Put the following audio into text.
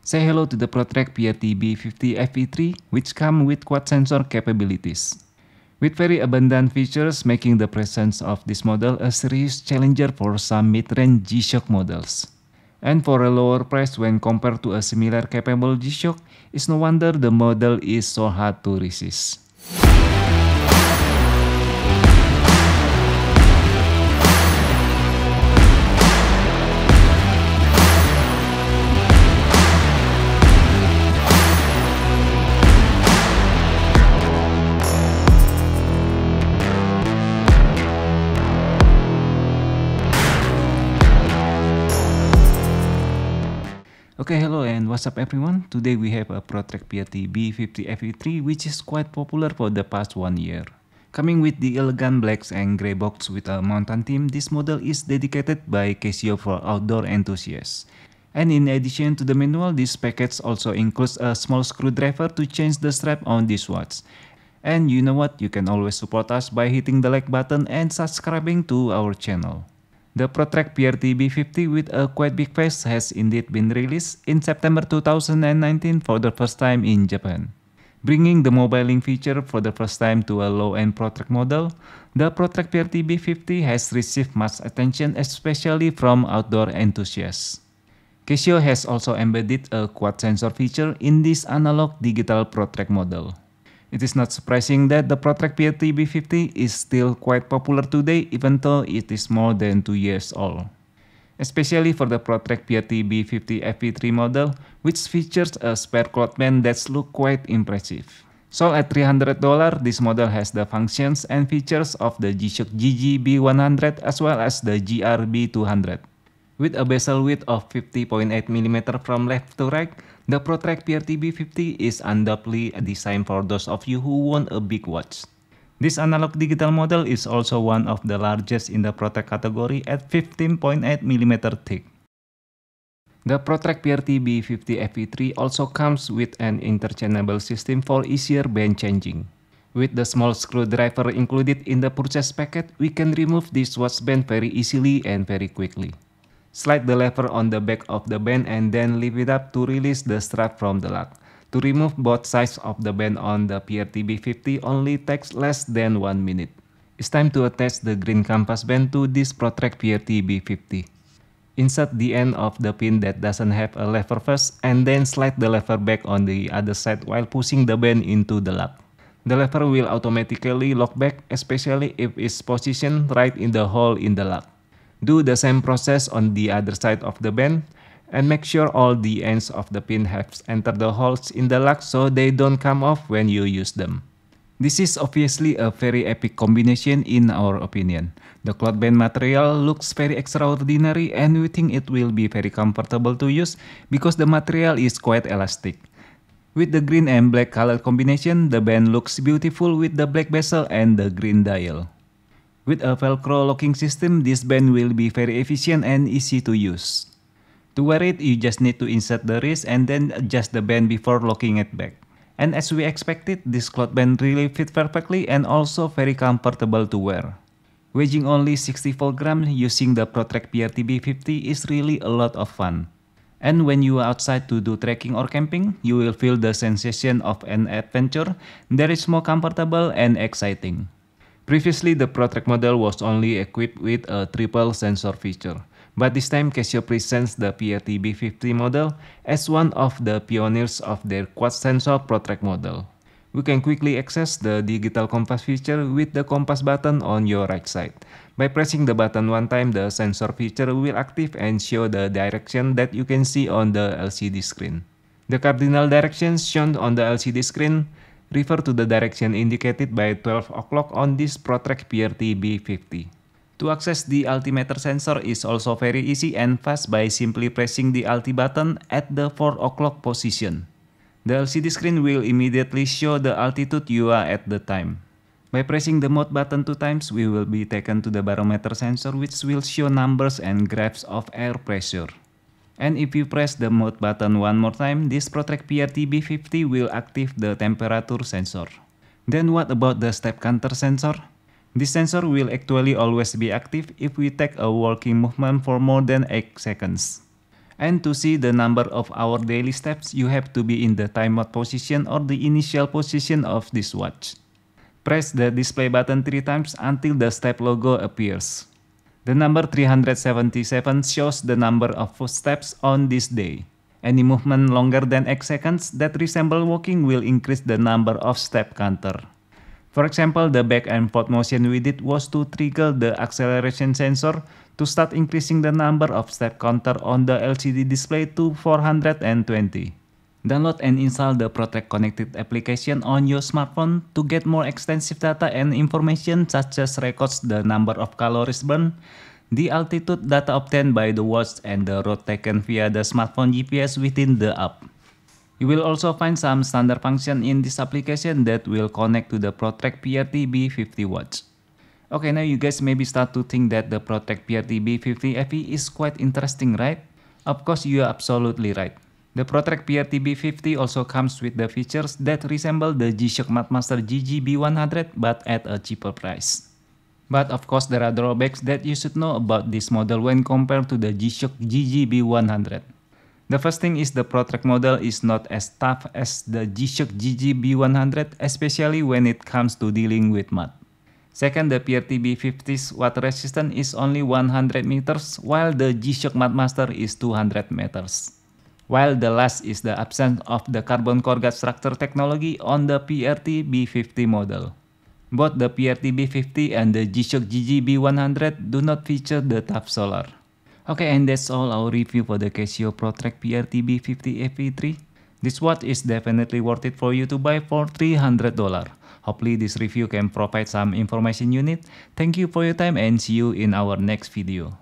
Say hello to the ProTrack PRT-B50 FE3, which come with quad sensor capabilities. With very abundant features, making the presence of this model a serious challenger for some mid-range G-Shock models. And for a lower price when compared to a similar capable G-Shock, it's no wonder the model is so hard to resist. Okay, hello and what's up everyone? Today we have a ProTrack PRT-B50 FE3 which is quite popular for the past 1 year. Coming with the elegant blacks and grey box with a mountain theme, this model is dedicated by Casio for outdoor enthusiasts. And in addition to the manual, this package also includes a small screwdriver to change the strap on this watch. And you know what? You can always support us by hitting the like button and subscribing to our channel. The ProTrack PRT-B50 with a quite big face has indeed been released in September 2019 for the first time in Japan. Bringing the mobile link feature for the first time to a low-end ProTrack model, the ProTrack PRT-B50 has received much attention especially from outdoor enthusiasts. Casio has also embedded a quad sensor feature in this analog digital ProTrack model. It is not surprising that the ProTrack PRT-B50 is still quite popular today even though it is more than 2 years old. Especially for the ProTrack PRT-B50 FE3 model, which features a spare cloth band that looks quite impressive. Sold at $300, this model has the functions and features of the G-Shock GG-B100 as well as the GR-B200. With a bezel width of 50.8mm from left to right, the ProTrack PRT-B50 is undoubtedly designed for those of you who want a big watch. This analog digital model is also one of the largest in the ProTrack category at 15.8mm thick. The ProTrack PRT-B50 FE3 also comes with an interchangeable system for easier band changing. With the small screwdriver included in the purchase packet, we can remove this watch band very easily and very quickly. Slide the lever on the back of the band and then lift it up to release the strap from the lock. To remove both sides of the band on the PRT-B50 only takes less than 1 minute. It's time to attach the green canvas band to this ProTrack PRT-B50. Insert the end of the pin that doesn't have a lever first and then slide the lever back on the other side while pushing the band into the lock. The lever will automatically lock back, especially if it's positioned right in the hole in the lock. Do the same process on the other side of the band and make sure all the ends of the pin have entered the holes in the lock so they don't come off when you use them. This is obviously a very epic combination in our opinion. The cloth band material looks very extraordinary and we think it will be very comfortable to use because the material is quite elastic. With the green and black color combination, the band looks beautiful with the black bezel and the green dial. With a Velcro locking system, this band will be very efficient and easy to use. To wear it, you just need to insert the wrist and then adjust the band before locking it back. And as we expected, this cloth band really fits perfectly and also very comfortable to wear. Weighing only 64 grams using the ProTrack PRT-B50 is really a lot of fun. And when you are outside to do trekking or camping, you will feel the sensation of an adventure that is more comfortable and exciting. Previously, the ProTrack model was only equipped with a triple sensor feature, but this time Casio presents the PRT-B50 model as one of the pioneers of their quad sensor ProTrack model. We can quickly access the digital compass feature with the compass button on your right side. By pressing the button one time, the sensor feature will active and show the direction that you can see on the LCD screen. The cardinal directions shown on the LCD screen refer to the direction indicated by 12 o'clock on this ProTrack PRT-B50. To access the altimeter sensor is also very easy and fast by simply pressing the alti button at the 4 o'clock position. The LCD screen will immediately show the altitude you are at the time. By pressing the mode button 2 times, we will be taken to the barometer sensor which will show numbers and graphs of air pressure. And if you press the mode button one more time, this ProTrack PRT-B50 will activate the temperature sensor. Then what about the step counter sensor? This sensor will actually always be active if we take a walking movement for more than 8 seconds. And to see the number of our daily steps, you have to be in the timeout position or the initial position of this watch. Press the display button 3 times until the step logo appears. The number 377 shows the number of footsteps on this day. Any movement longer than X seconds that resemble walking will increase the number of step counter. For example, the back and forth motion we did was to trigger the acceleration sensor to start increasing the number of step counter on the LCD display to 420. Download and install the ProTrack connected application on your smartphone to get more extensive data and information such as records the number of calories burned, the altitude data obtained by the watch, and the route taken via the smartphone GPS within the app. You will also find some standard function in this application that will connect to the ProTrack PRT B50 watch. Okay, now you guys maybe start to think that the ProTrack PRT B50 FE is quite interesting, right? Of course, you are absolutely right. The ProTrack PRT B50 also comes with the features that resemble the G-Shock Madmaster GG B100 but at a cheaper price. But of course, there are drawbacks that you should know about this model when compared to the G-Shock GG B100. The first thing is the ProTrack model is not as tough as the G-Shock GG B100, especially when it comes to dealing with mud. Second, the PRT B50's water resistance is only 100 meters, while the G-Shock Madmaster is 200 meters. While the last is the absence of the carbon core guard structure technology on the PRT B50 model. Both the PRT B50 and the G-Shock GG B100 do not feature the tough solar. Okay, and that's all our review for the Casio ProTrack PRT B50 FE3. This watch is definitely worth it for you to buy for $300. Hopefully this review can provide some information you need. Thank you for your time and see you in our next video.